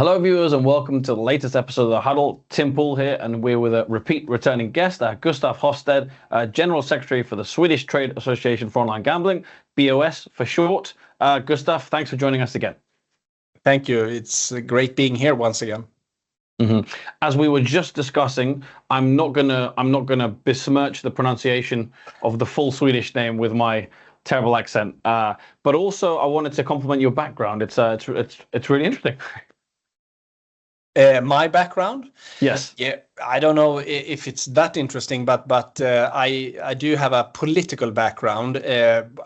Hello, viewers, and welcome to the latest episode of the Huddle. Tim Poole here, and we're with a repeat returning guest, Gustaf Hoffstedt, General Secretary for the Swedish Trade Association for Online Gambling, BOS for short. Gustaf, thanks for joining us again. Thank you. It's great being here once again. As we were just discussing, I'm not gonna besmirch the pronunciation of the full Swedish name with my terrible accent. But also, I wanted to compliment your background. It's really interesting. My background? Yes. Yeah, I don't know if it's that interesting, but I do have a political background.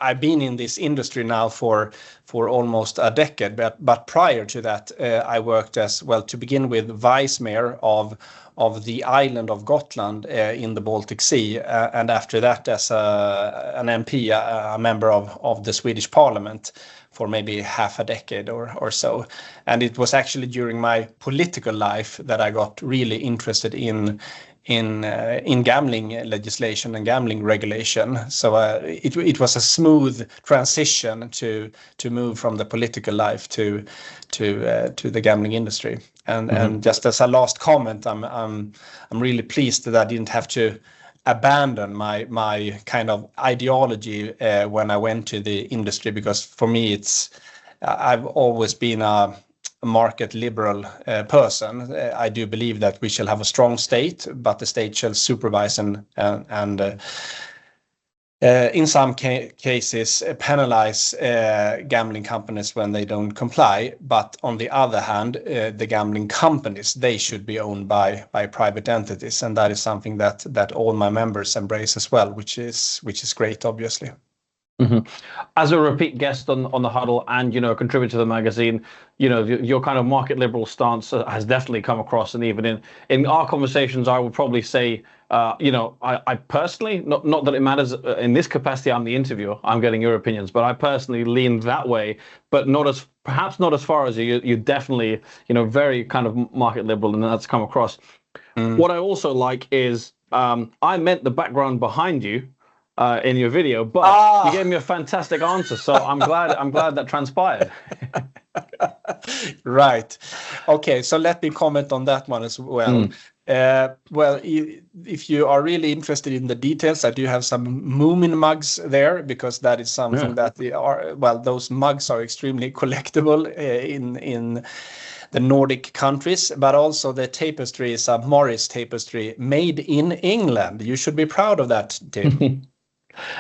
I've been in this industry now for almost a decade, but prior to that, I worked as well, to begin with, vice mayor of the island of Gotland in the Baltic Sea, and after that as an MP, a member of the Swedish Parliament for maybe half a decade or so. And it was actually during my political life that I got really interested in gambling legislation and gambling regulation. So it was a smooth transition to move from the political life to the gambling industry. And just as a last comment, I'm really pleased that I didn't have to abandon my kind of ideology when I went to the industry, because for me I've always been a market liberal person. I do believe that we shall have a strong state, but the state shall supervise and in some cases penalize gambling companies when they don't comply. But on the other hand, the gambling companies, they should be owned by private entities, and that is something that all my members embrace as well, which is great, obviously. As a repeat guest on the Huddle, and a contributor to the magazine, your kind of market liberal stance has definitely come across, and even in our conversations, I would probably say, I personally, not that it matters in this capacity, I'm the interviewer, I'm getting your opinions, but I personally lean that way, but perhaps not as far as you. You're definitely, very kind of market liberal, and that's come across. What I also like is, I meant the background behind you in your video, but you gave me a fantastic answer, so I'm glad that transpired. Right. Okay, so let me comment on that one as well. Well, if you are really interested in the details, I do have some Moomin mugs there, because that is something that those mugs are extremely collectible in the Nordic countries, but also the tapestry is a Morris tapestry made in England. You should be proud of that, Tim.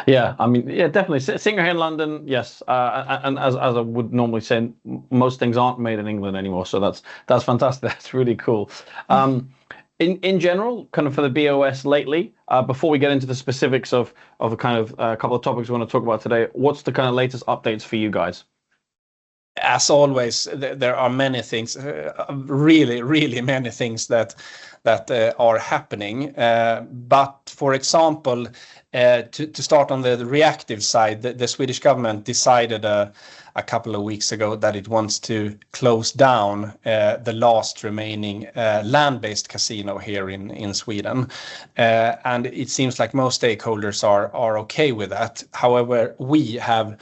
Yeah, I mean, yeah, definitely. Singer here in London, yes. And as I would normally say, most things aren't made in England anymore. So that's fantastic. That's really cool. In general, kind of for the BOS lately, before we get into the specifics of a kind of a couple of topics we want to talk about today, what's the kind of latest updates for you guys? As always, there are many things, really, really many things that are happening. But for example, to start on the reactive side, the Swedish government decided a couple of weeks ago that it wants to close down the last remaining land-based casino here in Sweden. And it seems like most stakeholders are okay with that. However, we have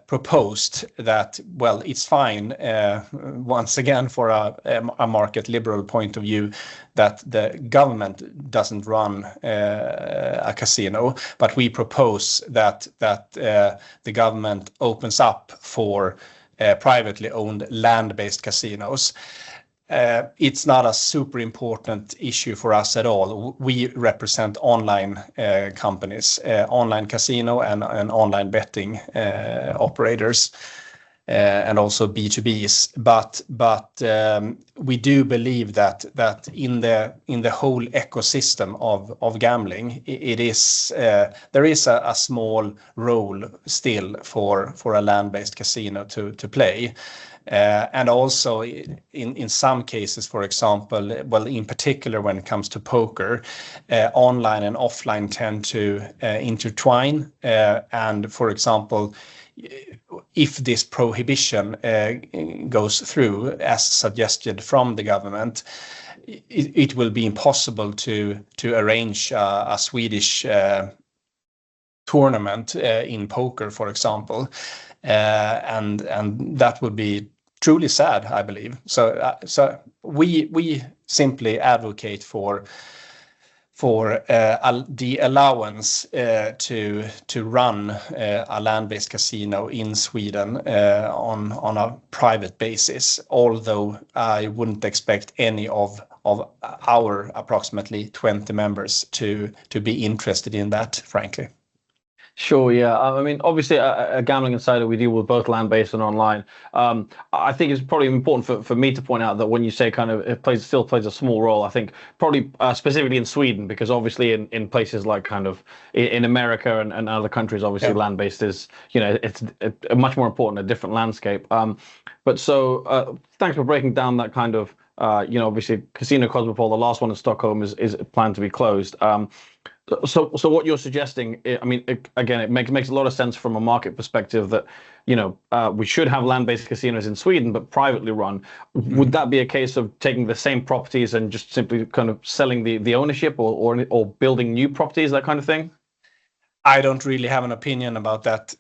proposed that, well, it's fine, once again, for a market liberal point of view, that the government doesn't run a casino, but we propose that the government opens up for privately owned land-based casinos. It's not a super important issue for us at all. We represent online companies, online casino and online betting operators, and also B2Bs. But we do believe that in the whole ecosystem of gambling, there is a small role still for a land-based casino to play. And also in some cases, for example, well, in particular when it comes to poker, online and offline tend to intertwine. And for example, if this prohibition goes through as suggested from the government, it will be impossible to arrange a Swedish tournament in poker, for example. And that would be truly sad, I believe. So we simply advocate for the allowance to run a land-based casino in Sweden on a private basis. Although I wouldn't expect any of our approximately 20 members to be interested in that, frankly. Sure, yeah. I mean, obviously, a Gambling Insider, we deal with both land-based and online. I think it's probably important for me to point out that when you say kind of still plays a small role, I think probably specifically in Sweden, because obviously in places like kind of in America and other countries, obviously land-based is, it's a much more important, a different landscape. But so thanks for breaking down that kind of, obviously Casino Cosmopol, the last one in Stockholm, is planned to be closed. So what you're suggesting, I mean, it makes a lot of sense from a market perspective that, we should have land-based casinos in Sweden, but privately run. Would that be a case of taking the same properties and just simply kind of selling the ownership or building new properties, that kind of thing? I don't really have an opinion about that.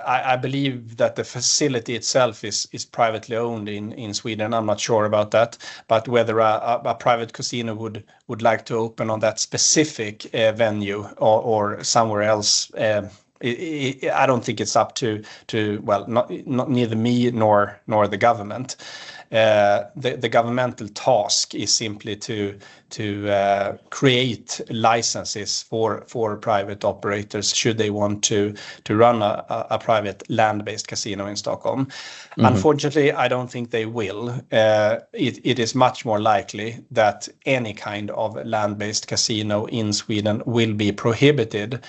I believe that the facility itself is privately owned in Sweden. I'm not sure about that, but whether a private casino would like to open on that specific venue or somewhere else, I don't think it's up to not neither me nor the government. The governmental task is simply to create licenses for private operators should they want to run a private land-based casino in Stockholm. Mm-hmm. Unfortunately, I don't think they will. It is much more likely that any kind of land-based casino in Sweden will be prohibited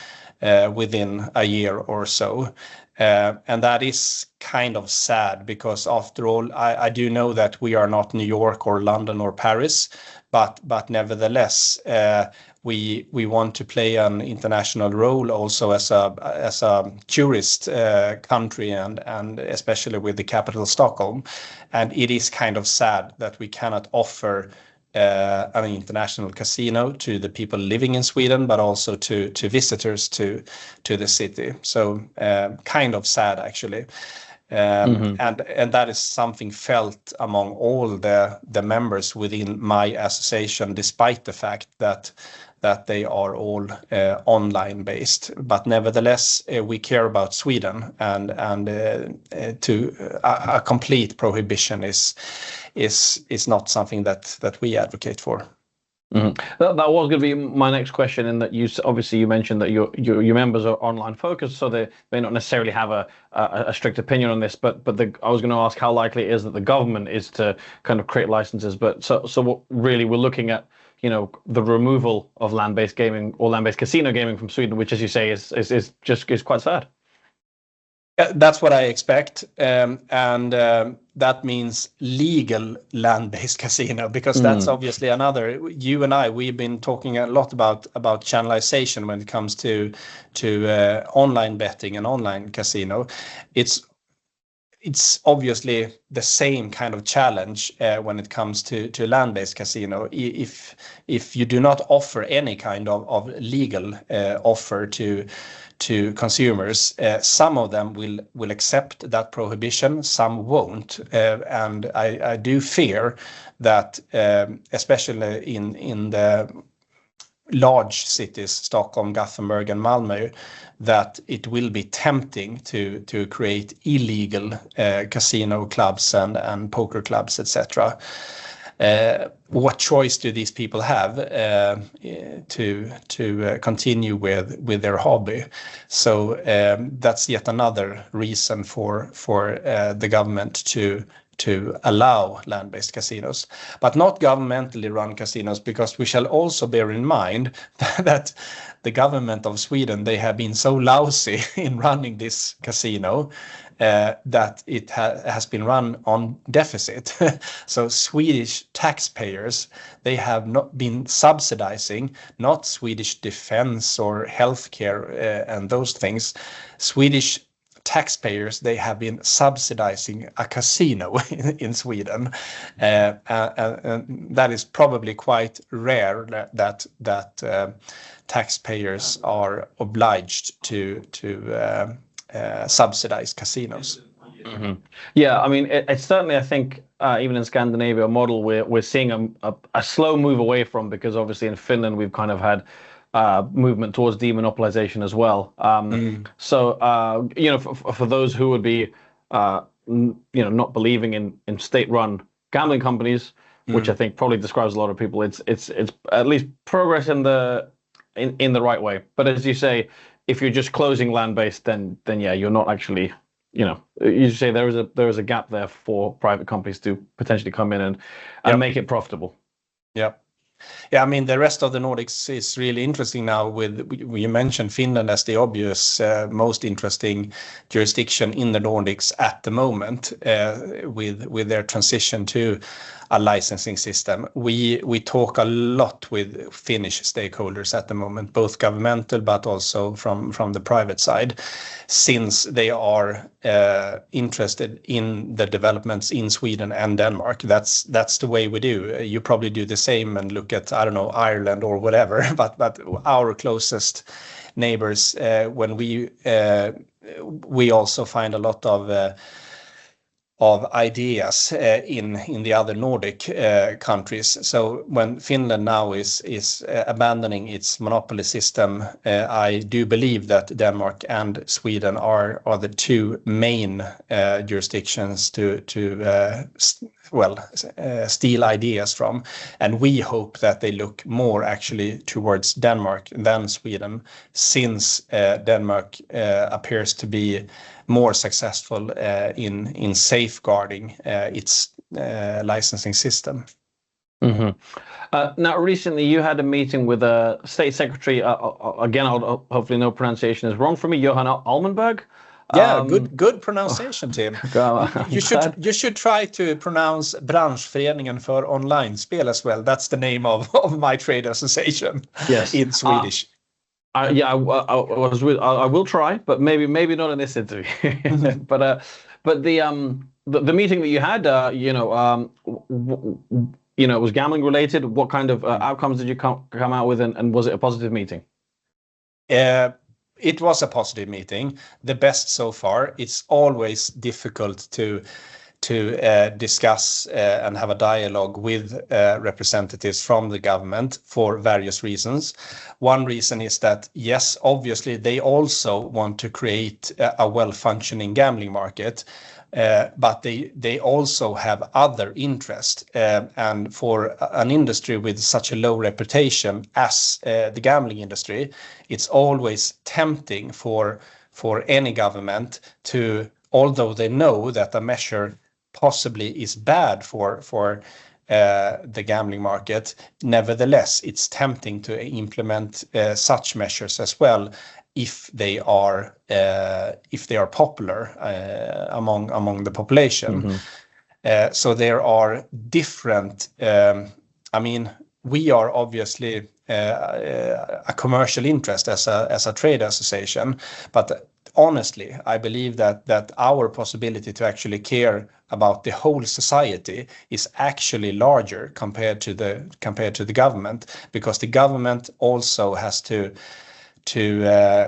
within a year or so. And that is kind of sad because after all, I do know that we are not New York or London or Paris, but nevertheless, we want to play an international role also as a tourist country and especially with the capital Stockholm. And it is kind of sad that we cannot offer an international casino to the people living in Sweden, but also to visitors to the city. So kind of sad, actually. And that is something felt among all the members within my association, despite the fact that they are all online based. But nevertheless, we care about Sweden, and a complete prohibition is not something that we advocate for. Mm-hmm. That was going to be my next question, in that you mentioned that your members are online focused, so they may not necessarily have a strict opinion on this. But I was going to ask how likely it is that the government is to kind of create licenses. But so what really we're looking at, the removal of land-based gaming or land-based casino gaming from Sweden, which, as you say, is quite sad. That's what I expect, and that means legal land-based casino, because that's obviously another. You and we've been talking a lot about channelization when it comes to online betting and online casino. It's obviously the same kind of challenge when it comes to land-based casino. If you do not offer any kind of legal offer to consumers, some of them will accept that prohibition, some won't, and I do fear that especially in the large cities, Stockholm, Gothenburg, and Malmö, that it will be tempting to create illegal casino clubs and poker clubs, etc. What choice do these people have to continue with their hobby? So that's yet another reason for the government to allow land-based casinos, but not governmentally run casinos, because we shall also bear in mind that the government of Sweden, they have been so lousy in running this casino that it has been run on deficit. So Swedish taxpayers, they have not been subsidizing, not Swedish defense or healthcare and those things. Swedish taxpayers, they have been subsidizing a casino in Sweden, and that is probably quite rare that taxpayers are obliged to subsidize casinos. Mhm. Yeah, I mean, it's certainly, I think, even in Scandinavia, a model we're seeing a slow move away from, because obviously in Finland we've kind of had movement towards demonopolization as well. So, for those who would be, not believing in state-run gambling companies, which I think probably describes a lot of people, it's at least progress in the right way. But as you say, if you're just closing land-based, then yeah, you're not actually, you say there is a gap there for private companies to potentially come in and make it profitable. Yeah. Yeah, I mean, the rest of the Nordics is really interesting now. You mentioned Finland as the obvious most interesting jurisdiction in the Nordics at the moment, with their transition to a licensing system. We talk a lot with Finnish stakeholders at the moment, both governmental but also from the private side, since they are interested in the developments in Sweden and Denmark. That's the way we do. You probably do the same and look at, I don't know, Ireland or whatever, but our closest neighbors, when we also find a lot of ideas in the other Nordic countries. So when Finland now is abandoning its monopoly system, I do believe that Denmark and Sweden are the two main jurisdictions to steal ideas from, and we hope that they look more actually towards Denmark than Sweden, since Denmark appears to be more successful in safeguarding its licensing system. Now, recently you had a meeting with a State Secretary. Again, hopefully no pronunciation is wrong for me. Johan Almenberg. Yeah, good pronunciation, Tim. You should try to pronounce Branschföreningen för online-spel as well. That's the name of my trade association. Yes. In Swedish. I will try, but maybe not in this interview. But the meeting that you had, it was gambling related. What kind of outcomes did you come out with, and was it a positive meeting? It was a positive meeting, the best so far. It's always difficult to discuss and have a dialogue with representatives from the government for various reasons. One reason is that, yes, obviously they also want to create a well-functioning gambling market, but they also have other interests. And for an industry with such a low reputation as the gambling industry, it's always tempting for any government to, although they know that a measure possibly is bad for the gambling market, nevertheless it's tempting to implement such measures as well if they are popular among the population. So there are different. I mean, we are obviously a commercial interest as a trade association, but honestly, I believe that our possibility to actually care about the whole society is actually larger compared to the government, because the government also has to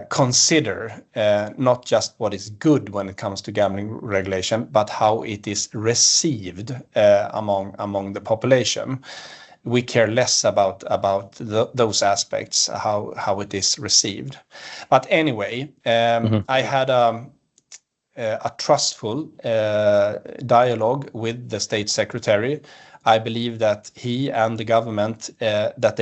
consider not just what is good when it comes to gambling regulation, but how it is received among the population. We care less about those aspects, how it is received. But anyway, I had a trustful dialogue with the State Secretary. I believe that he and the government, that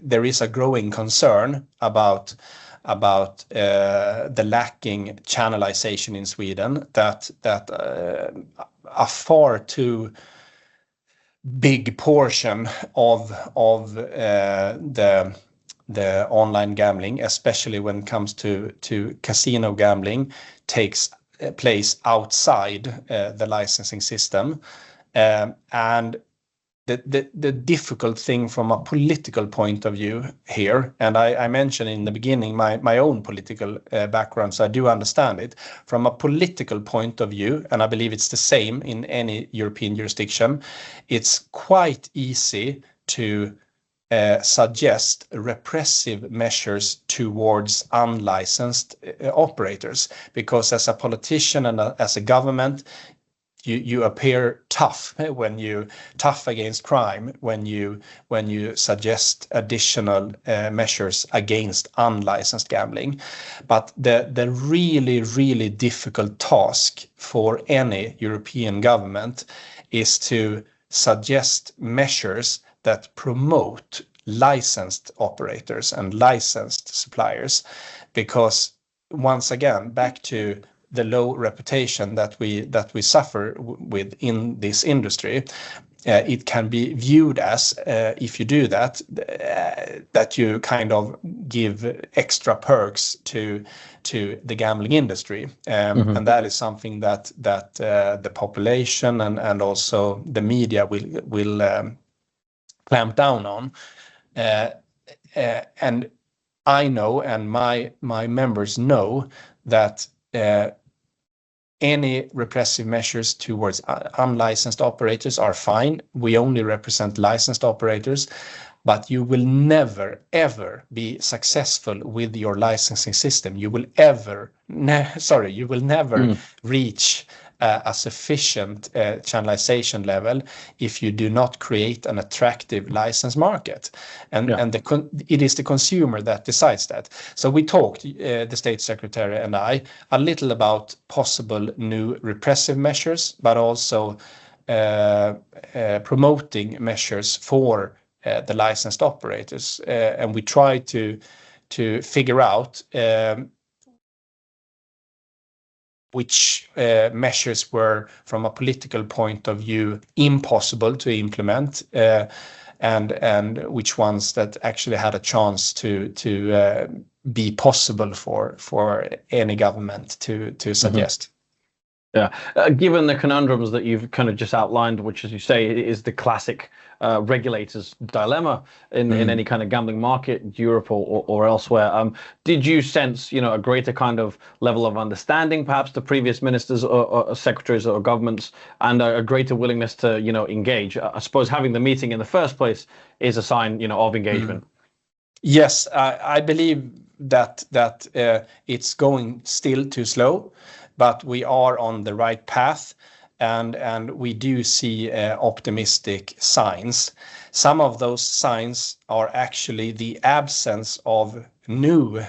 there is a growing concern about the lacking channelization in Sweden, that a far too big portion of the online gambling, especially when it comes to casino gambling, takes place outside the licensing system, and the difficult thing from a political point of view here, and I mentioned in the beginning my own political background, so I do understand it. From a political point of view, and I believe it's the same in any European jurisdiction, it's quite easy to suggest repressive measures towards unlicensed operators, because as a politician and as a government, you appear tough tough against crime when you suggest additional measures against unlicensed gambling. But the really difficult task for any European government is to suggest measures that promote licensed operators and licensed suppliers, because once again, back to the low reputation that we suffer with in this industry, it can be viewed as, if you do that, that you kind of give extra perks to the gambling industry, and that is something that the population and also the media will clamp down on, and I know, and my members know, that any repressive measures towards unlicensed operators are fine. We only represent licensed operators, but you will never ever be successful with your licensing system. You will never reach a sufficient channelization level if you do not create an attractive license market, and it is the consumer that decides that. So we talked, the State Secretary and I, a little about possible new repressive measures, but also promoting measures for the licensed operators, and we try to figure out which measures were, from a political point of view, impossible to implement, and which ones that actually had a chance to be possible for any government to suggest. Yeah, given the conundrums that you've kind of just outlined, which, as you say, is the classic regulator's dilemma in any kind of gambling market, Europe or elsewhere, did you sense, a greater kind of level of understanding, perhaps the previous ministers or secretaries or governments, and a greater willingness to, engage? I suppose having the meeting in the first place is a sign, of engagement. Yes, I believe that it's going still too slow, but we are on the right path, and we do see optimistic signs. Some of those signs are actually the absence of new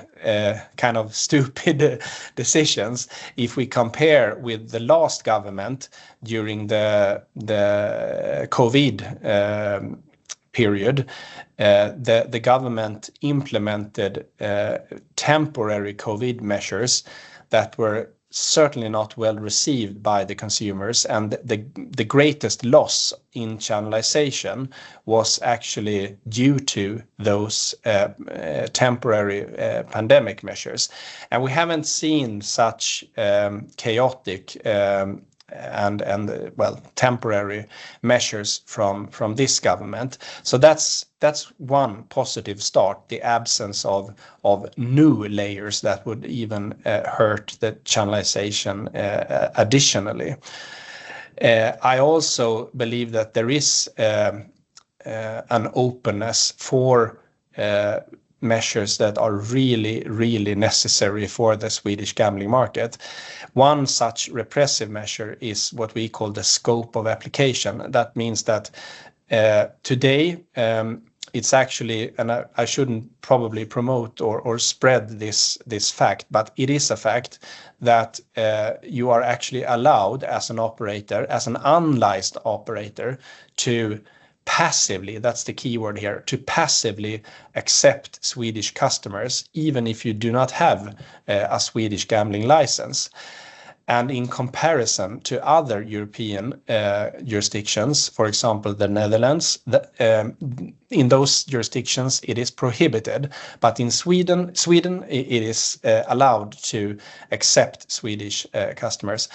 kind of stupid decisions. If we compare with the last government during the COVID period, the government implemented temporary COVID measures that were certainly not well received by the consumers, and the greatest loss in channelization was actually due to those temporary pandemic measures. And we haven't seen such chaotic and temporary measures from this government. So that's one positive start, the absence of new layers that would even hurt the channelization additionally. I also believe that there is an openness for measures that are really necessary for the Swedish gambling market. One such repressive measure is what we call the scope of application. That means that today it's actually, and I shouldn't probably promote or spread this fact, but it is a fact that you are actually allowed as an operator, as an unlicensed operator, to passively, that's the key word here, to passively accept Swedish customers, even if you do not have a Swedish gambling license. And in comparison to other European jurisdictions, for example, the Netherlands, in those jurisdictions it is prohibited, but in Sweden it is allowed to accept Swedish customers.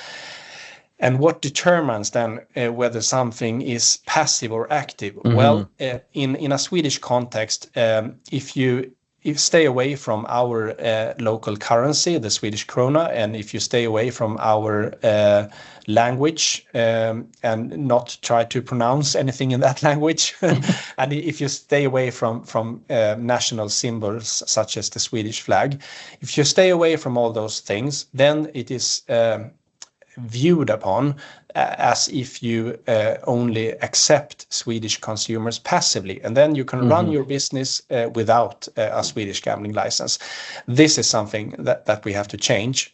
And what determines then whether something is passive or active? Well, in a Swedish context, if stay away from our local currency, the Swedish krona, and if you stay away from our language and not try to pronounce anything in that language, and if you stay away from national symbols such as the Swedish flag, if you stay away from all those things, then it is viewed upon as if you only accept Swedish consumers passively, and then you can run your business without a Swedish gambling license. This is something that we have to change.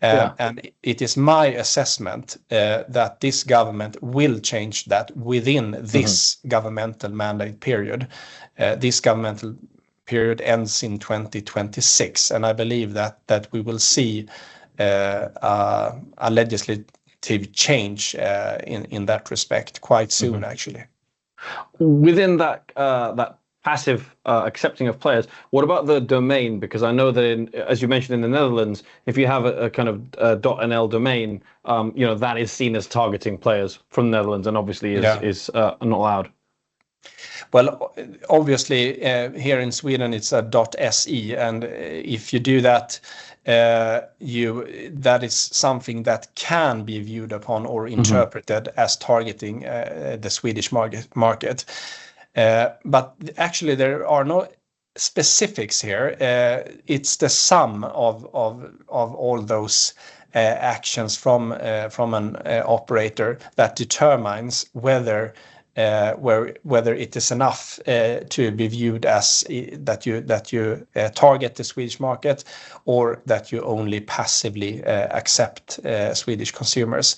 And it is my assessment that this government will change that within this governmental mandate period. This governmental period ends in 2026, and I believe that we will see a legislative change in that respect quite soon, actually. Within that passive accepting of players, what about the domain? Because I know that, as you mentioned, in the Netherlands, if you have a kind of .nl domain, that is seen as targeting players from the Netherlands, and obviously is not allowed. Well, obviously, here in Sweden, it's a .se, and if you do that, that is something that can be viewed upon or interpreted as targeting the Swedish market. But actually, there are no specifics here. It's the sum of all those actions from an operator that determines whether it is enough to be viewed as that you target the Swedish market, or that you only passively accept Swedish consumers.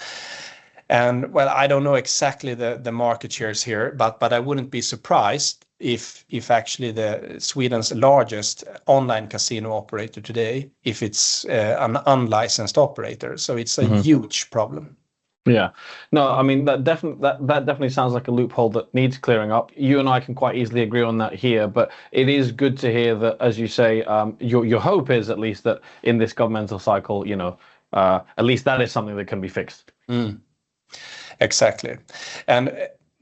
And well, I don't know exactly the market shares here, but I wouldn't be surprised if actually the Sweden's largest online casino operator today, if it's an unlicensed operator. So it's a huge problem. Yeah, no, I mean that definitely sounds like a loophole that needs clearing up. You and I can quite easily agree on that here, but it is good to hear that, as you say, your hope is at least that in this governmental cycle, at least that is something that can be fixed. Exactly, and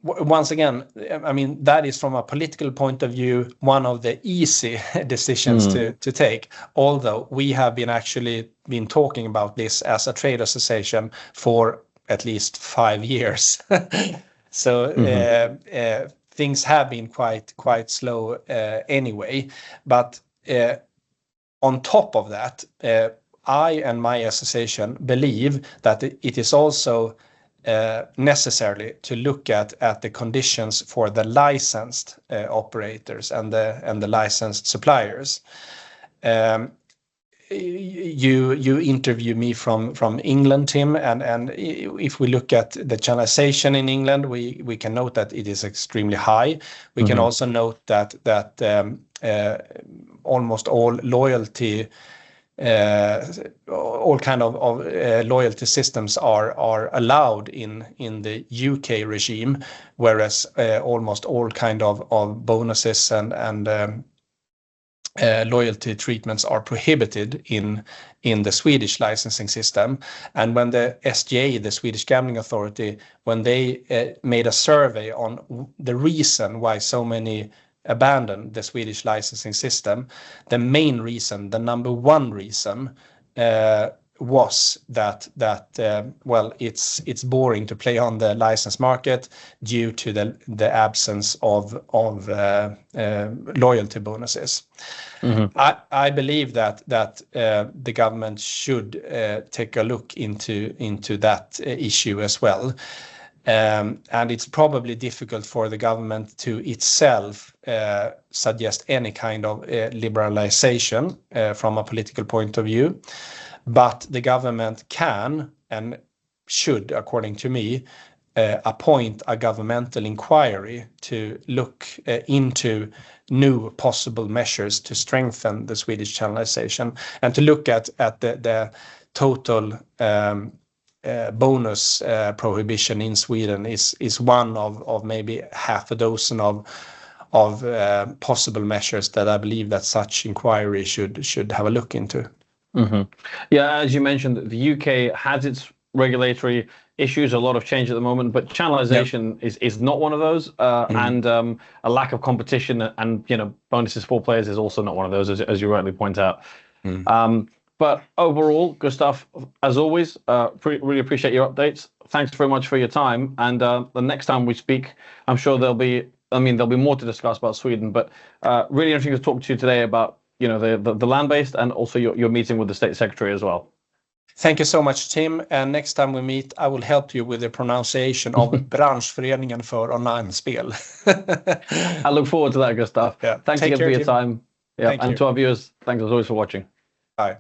once again, I mean, that is from a political point of view one of the easy decisions to take. Although we have been talking about this as a trade association for at least 5 years. So things have been quite slow anyway. But on top of that, I and my association believe that it is also necessary to look at the conditions for the licensed operators and the licensed suppliers. You interview me from England, Tim, and if we look at the channelization in England, we can note that it is extremely high. We can also note that almost all loyalty, all kind of loyalty systems are allowed in the UK regime, whereas almost all kind of bonuses and loyalty treatments are prohibited in the Swedish licensing system. And when the SGA, the Swedish Gambling Authority, when they made a survey on the reason why so many abandoned the Swedish licensing system, the main reason, the number one reason, was that well, it's boring to play on the license market due to the absence of loyalty bonuses. I believe that the government should take a look into that issue as well. And it's probably difficult for the government to itself suggest any kind of liberalization from a political point of view. But the government can and should, according to me, appoint a governmental inquiry to look into new possible measures to strengthen the Swedish channelization, and to look at the total bonus prohibition in Sweden is one of maybe half a dozen of possible measures that I believe that such inquiry should have a look into. Yeah, as you mentioned, the UK has its regulatory issues, a lot of change at the moment, but channelization is not one of those, and a lack of competition and bonuses for players is also not one of those, as you rightly point out. But overall, Gustaf, as always, really appreciate your updates. Thanks very much for your time. And the next time we speak, I'm sure there'll be more to discuss about Sweden. But really interesting to talk to you today about the land-based and also your meeting with the State Secretary as well. Thank you so much, Tim. And next time we meet, I will help you with the pronunciation of Branschföreningen för online-spel. I look forward to that, Gustaf. Yeah. Thanks again for your Tim. time. Yeah, and to our viewers, thanks as always for watching. Bye.